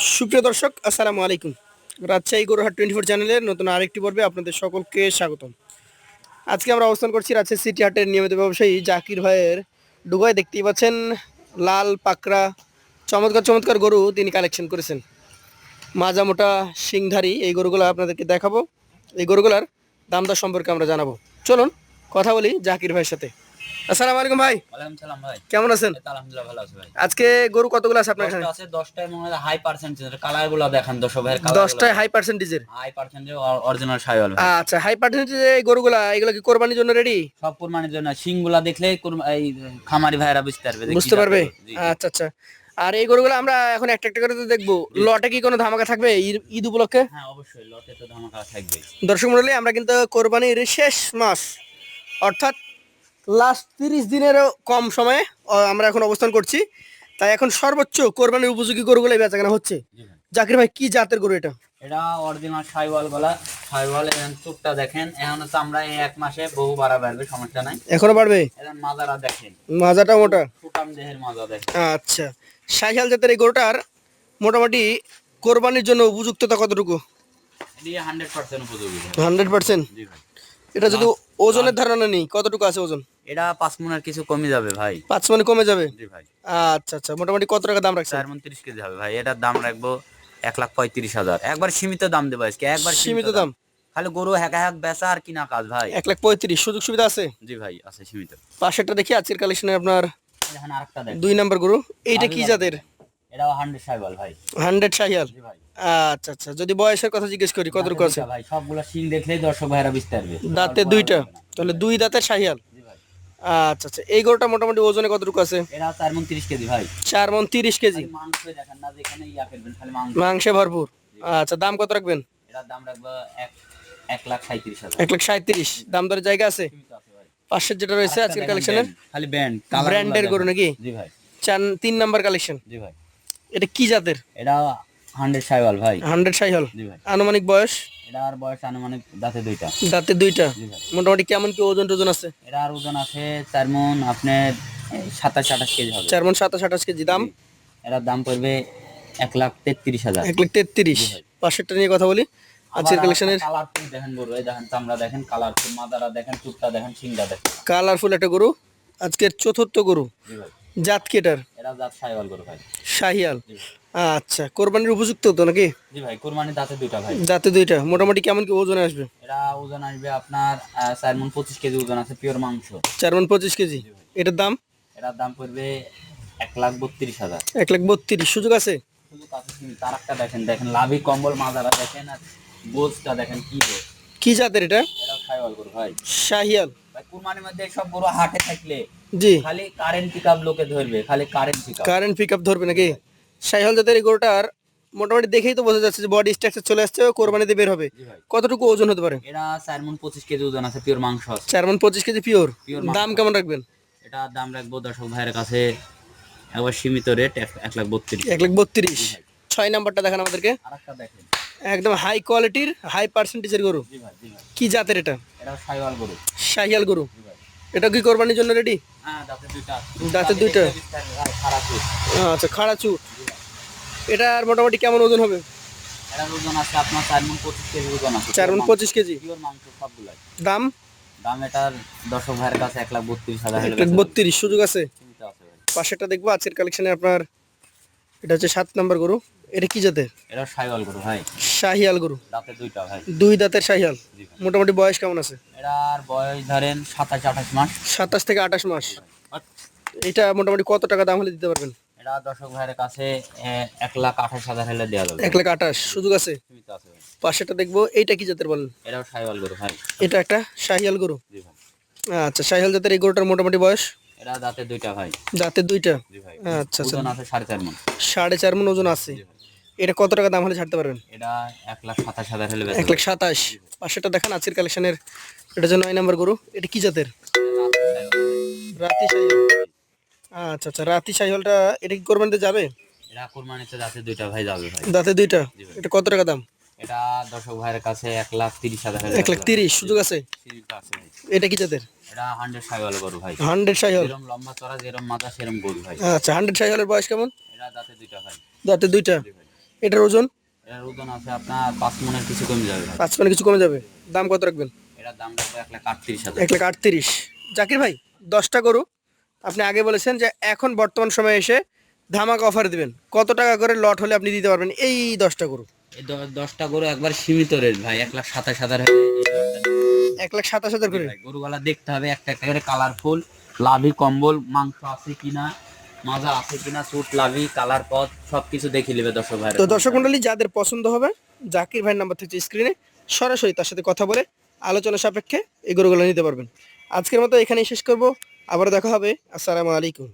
সুপ্রিয় দর্শক আসসালামু আলাইকুম। রাজশাহী গরুহাট 24 চ্যানেলের নতুন আরেকটি পর্বে আপনাদের সকলকে স্বাগতম। আজকে আমরা অবস্থান করছি রাজশাহী সিটি হাটের নিয়মিত ব্যবসায়ী জাকির ভাইয়ের ডুগায়। দেখতেই পাচ্ছেন লাল পাকড়া চমৎকার চমৎকার গরু তিনি কালেকশন করেছেন। মাজা মোটা সিংধারী এই গরুগুলো আপনাদেরকে দেখাবো। এই গরুগুলার দাম দর সম্পর্কে আমরা জানাবো। চলুন কথা বলি জাকির ভাইয়ের সাথে। আসসালামু আলাইকুম ভাই। ওয়ালাইকুম সালাম ভাই। কেমন আছেন? এই তো আলহামদুলিল্লাহ ভালো আছি ভাই। আজকে গরু কতগুলো আছে আপনার 10টা এখানে? আছে, 10টায় মনে হয় হাই পার্সেন্টেজের কালারগুলো দেখান দর্শক ভাইয়ের কালারগুলো। 10টায় হাই পার্সেন্টেজের। হাই পার্সেন্টেজ অরিজিনাল শাইওয়াল ভাই। আচ্ছা, হাই পার্সেন্টেজের এই গরুগুলা এগুলো কি কোরবানির জন্য রেডি? সব কুরবানির জন্য সিংগুলা দেখলে এই খামারি ভাইরা বুঝতে পারবে যে কি বুঝতে পারবে। জাতের গরু। জি, জি। আচ্ছা আচ্ছা। আর এই গরুগুলো আমরা এখন একটা একটা করে তো দেখবো। লটে কি কোনো ধামাকা থাকবে ঈদ উপলক্ষে? হ্যাঁ অবশ্যই লটে তো ধামাকা থাকবে। দর্শক মণ্ডলী, আমরা কিন্তু কোরবানির শেষ মাস অর্থাৎ লাস্ট 30 দিনেরও কম সময়ে আমরা এখন অবস্থান করছি। তাই এখন সর্বোচ্চ কোরবানির উপযোগী গরুগুলো বেচাকেনা হচ্ছে। জি ভাই। জাকির ভাই, কি জাতের গরু এটা? এটা অরিজিনাল শাইওয়াল গলা। শাইওয়াল এর চুপটা দেখেন, এখন তো আমরা এই এক মাসে বহু বাড়া বাড়বে, সমস্যা নাই। এখনো বাড়বে? এখন মাজারা দেখেন, মাজাটা মোটা। সুটাম দেহের মাজা দেখেন। আচ্ছা, শাহিয়াল জাতের এই গরুটার মোটামুটি কোরবানির জন্য উপযুক্ততা কতটুকু? এটি 100% উপযোগী ভাই। 100%? জি ভাই। এটা যদি ওজনের ধারণা নেই, কতটুকু আছে ওজন? এটা 5 মণের কিছু কমে যাবে ভাই। 5 মানে কমে যাবে? জি ভাই। আচ্ছা আচ্ছা, মোটামুটি কত টাকা দাম রাখছেন? 4 মণ 30 কেজি হবে ভাই। এটার দাম রাখবো 1,35,000। একবার সীমিত দাম দেবো আজকে, একবার সীমিত দাম? খালি গরু হ্যাক বেচা আর কিনা কাজ ভাই। 1,35,000 সুযোগ সুবিধা আছে? জি ভাই আছে সীমিত। পাশেরটা দেখি আজকের কালেকশনে আপনার এখানে আরেকটা দেখ। 2 নাম্বার গরু। এইটা কি জাতের? এটাও 100 শাইওয়াল ভাই। 100 শাহিয়াল? জি ভাই। আচ্ছা আচ্ছা, যদি বয়সের কথা জিজ্ঞেস করি কতটুকু আছে? ভাই সবগুলা সিং দেখলেই দর্শক ভাইরা বুঝতে পারবে। দাঁতে দুইটা, তাহলে 2 দাঁতের শাহিয়াল। জি ভাই। আচ্ছা আচ্ছা, এই গরুটা মোটামুটি ওজনে কতটুকু আছে? এটা 4 মণ 30 কেজি ভাই। 4 মণ 30 কেজি। খালি মাংস দেখেন না, যেখানে ইয়া করবেন খালি মাংস। মাংসে ভরপুর। আচ্ছা, দাম কত রাখবেন? এটার দাম রাখবো 1,37,000। 1,37,000 দাম দরের জায়গা আছে? সীমিত আছে ভাই। পাশের যেটা রয়েছে আজকের কালেকশনের খালি ব্যান্ড ব্র্যান্ডের গরু নাকি? জি ভাই। 3 নাম্বার কালেকশন। জি ভাই। এটা কি জাতের? এটা 100 শাইওয়াল ভাই। 100 শাহিয়াল? জি ভাই। আনুমানিক বয়স? এটার বয়স আনুমানিক দাঁতে দুইটা। দাঁতে দুইটা। জি ভাই। মোটামুটি কেমন কি ওজন টোজন আছে? এটার ওজন আছে 4 মণ আপনার 27-28 কেজি হবে। 4 মণ 27-28 কেজি। দাম? জি। এটার দাম পড়বে 1,33,000। 1,33,000। জি ভাই। পাশেরটা নিয়ে কথা বলি আজকের কালেকশনের। কালারফুল দেখেন গরু, এই দেখেন চামড়া দেখেন, কালারফুল মাদারা দেখেন, চুপটা দেখেন, সিংটা দেখেন। কালারফুল একটা গরু, আজকের চতুর্থ গরু। জি ভাই। জাত কি এটার? এটা জাত শাইওয়াল গরু ভাই। শাহিয়াল? জি ভাই। আচ্ছা, কোরবানির উপযুক্ত তো নাকি? জি ভাই, কুরবানি দাঁতে দুইটা ভাই। দাঁতে দুইটা। মোটামুটি কেমন কি ওজনে আসবে? এটা ওজন আসবে আপনার 4 মণ 25 কেজি ওজন আছে, পিওর মাংস। 4 মণ 25 কেজি। জি ভাই। এটার দাম? এটার দাম পড়বে 1,32,000। 1,32,000 সুযোগ আছে? শুধু কাছে সীমিত। আরেকটা দেখেন, দেখেন লাভি কম্বল মাজারা দেখেন, আর গোছটা দেখেন কি গোছ। কি জাতের এটা? এটা শাইওয়াল গরু ভাই। শাহিয়াল? ভাই কুরবানির মধ্যে সব গরু হাটে থাকলে জি। খালি কারেন্ট পিকআপ লোকে ধরবে, খালি কারেন্ট পিকআপ। কারেন্ট পিকআপ ধরবে নাকি? শাহিয়াল জাতের এই গরুটার মোটামুটি দেখেই তো বোঝা যাচ্ছে যে বডি স্ট্রাকচার চলে আসছে, কোরবানিতে বের হবে। জি ভাই। কতটুকু ওজন হতে পারে? এটা 4 মণ 25 কেজি ওজন আছে, পিওর মাংস আছে। 4 মণ 25 কেজি পিওর। পিওর দাম কেমন রাখবেন? এটা দাম রাখবো দর্শক ভাইয়ের কাছে একবার সীমিত রেট 1,32,000। 1,32,000। 6 নাম্বারটা দেখান আমাদেরকে। আরেকটা দেখেন। একদম হাই কোয়ালিটির হাই পার্সেন্টেজের গরু। জি ভাই। জি ভাই। কি জাতের এটা? এটা শাইওয়াল গরু। শাহিয়াল গরু? জি ভাই। এটা কি কোরবানির জন্য রেডি? হ্যাঁ দাঁতে দুইটা। দাঁতে দুইটা। খারাপ হয়েছে। আচ্ছা, খাড়া চুট। এটার মোটামুটি কেমন ওজন হবে? এটার ওজন আছে আপনার 4 মণ 25 কেজি ওজন আছে। 4 মণ 25 কেজি। পিওর মাংস সবগুলাই। দাম? দাম এটার দর্শক ভাইয়ের কাছে 1,32,000 হলে 1,32,000 সুযোগ আছে? সীমিত আছে ভাই। পাশেরটা দেখবো আজকের কালেকশনে আপনার। এটা হচ্ছে 7 নাম্বার গরু। এটা কি জাতের? এটা শাইওয়াল গরু ভাই। শাহিয়াল গরু? দাঁতে দুইটা ভাই। 2 দাঁতের শাহিয়াল। জি ভাই। মোটামুটি বয়স কেমন আছে? এটার বয়স ধরেন 27-28 মাস। 27 থেকে 28 মাস। এটা মোটামুটি কত টাকা দাম হলে দিতে পারবেন? এটা দর্শক ভাইয়ের কাছে 1,28,000 হলে দেওয়া যাবে। 1,28,000 সুযোগ আছে? সীমিত আছে ভাই। পাশেরটা দেখবো। এইটা কি জাতের বলেন? এটাও শাইওয়াল গরু ভাই। এটা একটা শাহিয়াল গরু? জি ভাই। আচ্ছা, শাহিয়াল জাতের এই গরুটার মোটামুটি বয়স? এটা দাঁতে দুইটা ভাই। দাঁতের দুইটা। জি ভাই। আচ্ছা আচ্ছা, ওজন আছে 4.5 মণ। 4.5 মণ ওজন আছে। জি ভাই। এটা কত টাকা দাম হলে ছাড়তে পারবেন? এটা 1,27,000 হলে বেচা যাবে। 1,27,000। পাশেরটা দেখান আজকের কালেকশনের। এটা হচ্ছে 9 নাম্বার গরু। এটা কি জাতের? রাতি শাহিওয়াল? আচ্ছা আচ্ছা, রাতি শাহিওয়ালটা এটা কি কোরবানিতে যাবে? এটা কুরবানিতে দাঁতে দুইটা ভাই যাবে ভাই। দাঁতে দুইটা। জি ভাই। এটা কত টাকা দাম? এটা দর্শক ভাইয়ের কাছে 1,30,000 হলে 1,30,000 সুযোগ আছে? সীমিত আছে ভাই। এটা কি জাতের? এটা 100 শাইওয়াল গরু ভাই। 100 শাহিওয়াল? যেরকম লম্বা চড়া, যেরকম মাথা, সেরকম গরু ভাই। আচ্ছা, 100 শাহিওয়ালের বয়স কেমন? এটা দাঁতে দুইটা ভাই। দাঁতে দুইটা। জি ভাই। এটার ওজন? এটার ওজন আছে আপনার 5 মনের কিছু কমে যাবে ভাই। 5 মানে কিছু কমে যাবে। দাম কত রাখবেন? এটার দাম রাখবো 1,38,000। 1,38,000। জাকির ভাই, 10টা গরু আপনি আগে বলেছেন যে এখন বর্তমান সময়ে এসে ধামাকা অফার দিবেন, কত টাকা করে লট হলে আপনি দিতে পারবেন এই 10টা গরু? এই 10টা গরু একবার সীমিত রেট ভাই, 1,27,000 হলে এই লটটা নিতে হবে। 1,27,000 করে? ভাই গরুগুলা দেখতে হবে একটা একটা করে কালারফুল, লাভি কম্বল, মাংস আছে কিনা, মাজা আছে কিনা, চুট লাভি কালার পথ সবকিছু দেখে নেবে দর্শক ভাই। তো দর্শক মন্ডলী, যাদের পছন্দ হবে জাকির ভাইয়ের নাম্বার থেকে স্ক্রিনে সরাসরি তার সাথে কথা বলে আলোচনা সাপেক্ষে এই গরুগুলো নিতে পারবেন। আজকের মতো এখানেই শেষ করব, আবার দেখা হবে। আসসালামু আলাইকুম।